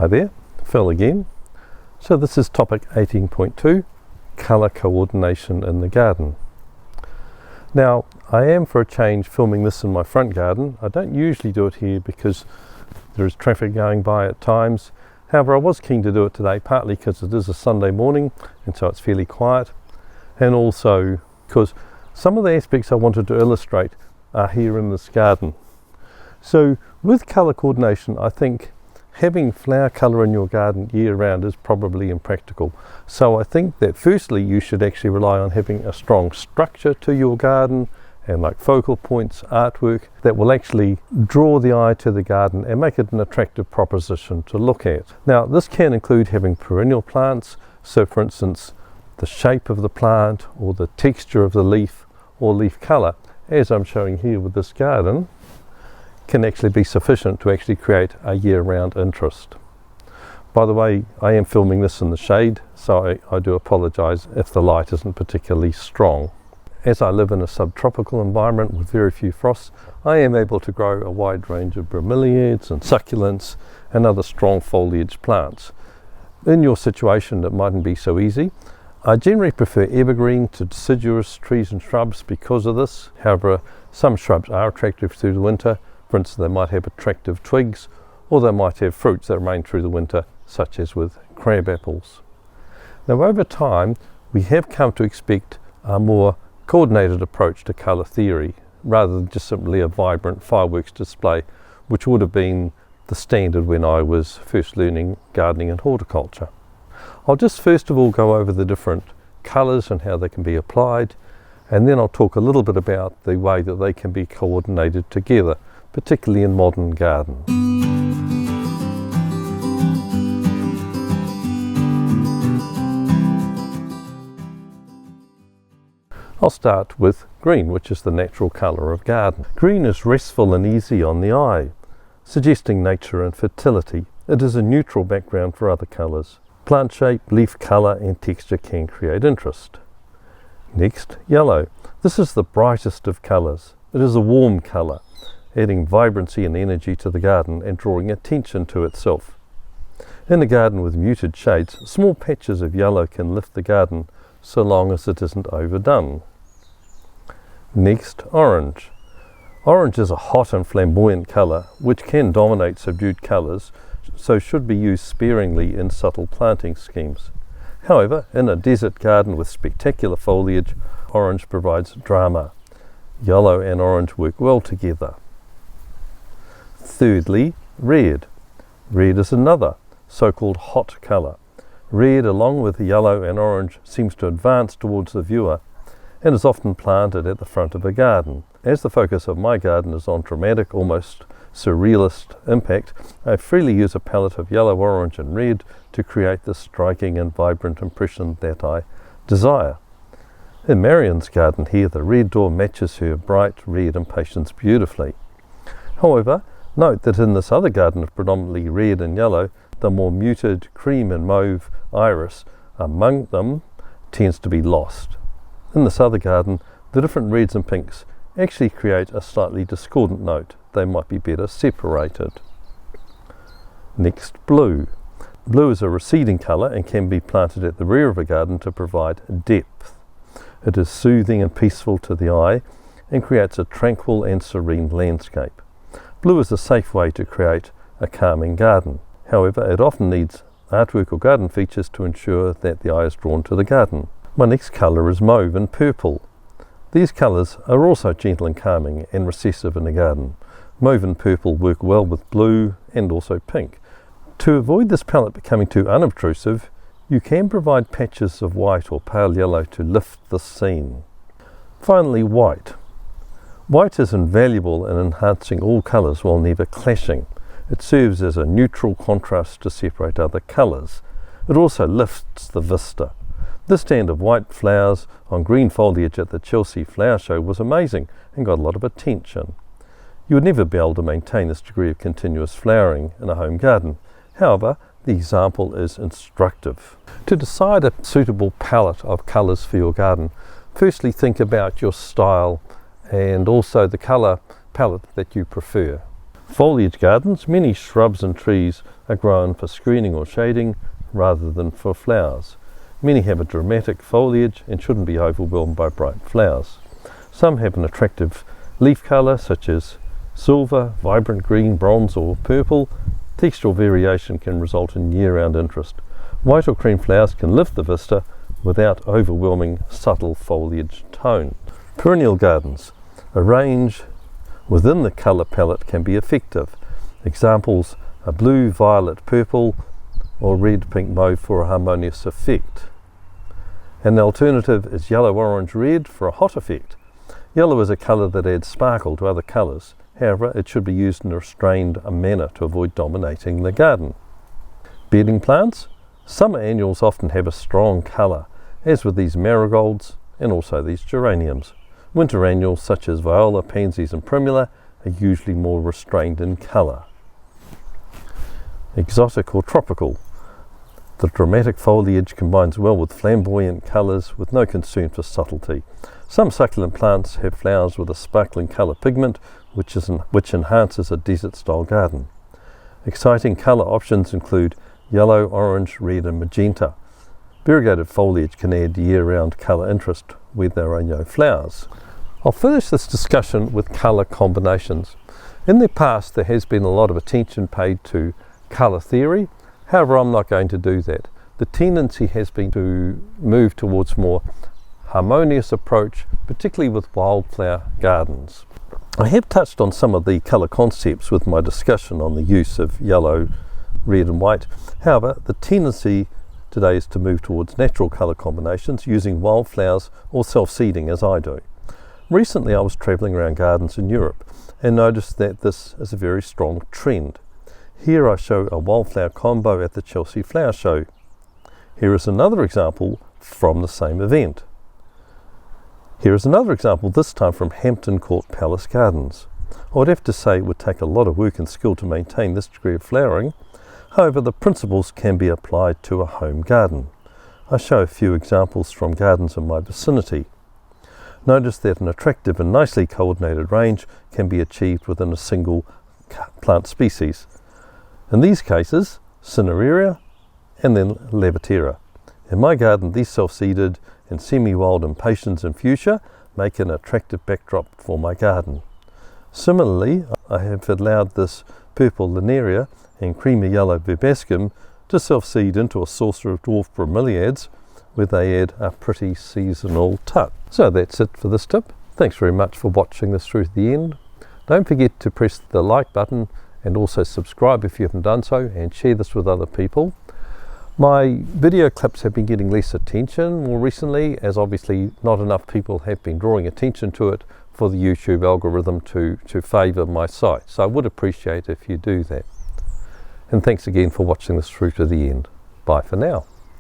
Hi there, Phil again. So this is topic 18.2, colour coordination in the garden. Now I am for a change filming this in my front garden. I don't usually do it here because there is traffic going by at times. However, I was keen to do it today, partly because it is a Sunday morning and so it's fairly quiet, and also because some of the aspects I wanted to illustrate are here in this garden. So with colour coordination, I think having flower colour in your garden year round is probably impractical. So I think that firstly you should actually rely on having a strong structure to your garden and like focal points, artwork that will actually draw the eye to the garden and make it an attractive proposition to look at. Now this can include having perennial plants, so for instance the shape of the plant or the texture of the leaf or leaf colour, as I'm showing here with this garden, can actually be sufficient to actually create a year-round interest. By the way, I am filming this in the shade, so I do apologise if the light isn't particularly strong. As I live in a subtropical environment with very few frosts, I am able to grow a wide range of bromeliads and succulents and other strong foliage plants. In your situation it mightn't be so easy. I generally prefer evergreen to deciduous trees and shrubs because of this. However, some shrubs are attractive through the winter. For instance, they might have attractive twigs, or they might have fruits that remain through the winter, such as with crab apples. Now over time, we have come to expect a more coordinated approach to colour theory, rather than just simply a vibrant fireworks display, which would have been the standard when I was first learning gardening and horticulture. I'll just first of all go over the different colours and how they can be applied, and then I'll talk a little bit about the way that they can be coordinated together, particularly in modern gardens. I'll start with green, which is the natural colour of garden. Green is restful and easy on the eye, suggesting nature and fertility. It is a neutral background for other colours. Plant shape, leaf colour and texture can create interest. Next, yellow. This is the brightest of colours. It is a warm colour, adding vibrancy and energy to the garden and drawing attention to itself. In a garden with muted shades, small patches of yellow can lift the garden so long as it isn't overdone. Next, orange. Orange is a hot and flamboyant colour which can dominate subdued colours, so should be used sparingly in subtle planting schemes. However, in a desert garden with spectacular foliage, orange provides drama. Yellow and orange work well together. Thirdly, red. Red is another so-called hot colour. Red, along with yellow and orange, seems to advance towards the viewer and is often planted at the front of a garden. As the focus of my garden is on dramatic, almost surrealist impact, I freely use a palette of yellow, orange and red to create the striking and vibrant impression that I desire. In Marion's garden here, the red door matches her bright red impatiens beautifully. However, note that in this other garden of predominantly red and yellow, the more muted cream and mauve iris among them tends to be lost. In this other garden, the different reds and pinks actually create a slightly discordant note. They might be better separated. Next, blue. Blue is a receding colour and can be planted at the rear of a garden to provide depth. It is soothing and peaceful to the eye and creates a tranquil and serene landscape. Blue is a safe way to create a calming garden. However, it often needs artwork or garden features to ensure that the eye is drawn to the garden. My next colour is mauve and purple. These colours are also gentle and calming and recessive in a garden. Mauve and purple work well with blue and also pink. To avoid this palette becoming too unobtrusive, you can provide patches of white or pale yellow to lift the scene. Finally, white. White is invaluable in enhancing all colours while never clashing. It serves as a neutral contrast to separate other colours. It also lifts the vista. This stand of white flowers on green foliage at the Chelsea Flower Show was amazing and got a lot of attention. You would never be able to maintain this degree of continuous flowering in a home garden. However, the example is instructive. To decide a suitable palette of colours for your garden, firstly think about your style and also the colour palette that you prefer. Foliage gardens, many shrubs and trees are grown for screening or shading rather than for flowers. Many have a dramatic foliage and shouldn't be overwhelmed by bright flowers. Some have an attractive leaf colour such as silver, vibrant green, bronze or purple. Textural variation can result in year-round interest. White or cream flowers can lift the vista without overwhelming subtle foliage tone. Perennial gardens, a range within the colour palette can be effective. Examples are blue, violet, purple or red, pink, mauve for a harmonious effect. An alternative is yellow, orange, red for a hot effect. Yellow is a colour that adds sparkle to other colours. However, it should be used in a restrained manner to avoid dominating the garden. Bedding plants. Summer annuals often have a strong colour, as with these marigolds and also these geraniums. Winter annuals such as viola, pansies and primula are usually more restrained in colour. Exotic or tropical. The dramatic foliage combines well with flamboyant colours with no concern for subtlety. Some succulent plants have flowers with a sparkling colour pigment which enhances a desert-style garden. Exciting colour options include yellow, orange, red and magenta. Variegated foliage can add year-round colour interest where there are no flowers. I'll finish this discussion with colour combinations. In the past there has been a lot of attention paid to colour theory. However, I'm not going to do that. The tendency has been to move towards more harmonious approach, particularly with wildflower gardens. I have touched on some of the colour concepts with my discussion on the use of yellow, red and white. However, the tendency today is to move towards natural colour combinations using wildflowers or self-seeding as I do. Recently I was travelling around gardens in Europe and noticed that this is a very strong trend. Here I show a wildflower combo at the Chelsea Flower Show. Here is another example from the same event. Here is another example, this time from Hampton Court Palace Gardens. I would have to say it would take a lot of work and skill to maintain this degree of flowering. However, the principles can be applied to a home garden. I show a few examples from gardens in my vicinity. Notice that an attractive and nicely coordinated range can be achieved within a single plant species. In these cases, Cineraria and then Lavatera. In my garden, these self-seeded and semi-wild impatiens and fuchsia make an attractive backdrop for my garden. Similarly, I have allowed this purple Linearia and creamy yellow Verbascum to self-seed into a saucer of dwarf bromeliads where they add a pretty seasonal touch. So that's it for this tip. Thanks very much for watching this through to the end. Don't forget to press the like button and also subscribe if you haven't done so, and share this with other people. My video clips have been getting less attention more recently, as obviously not enough people have been drawing attention to it for the YouTube algorithm to favour my site. So I would appreciate if you do that. And thanks again for watching this through to the end. Bye for now.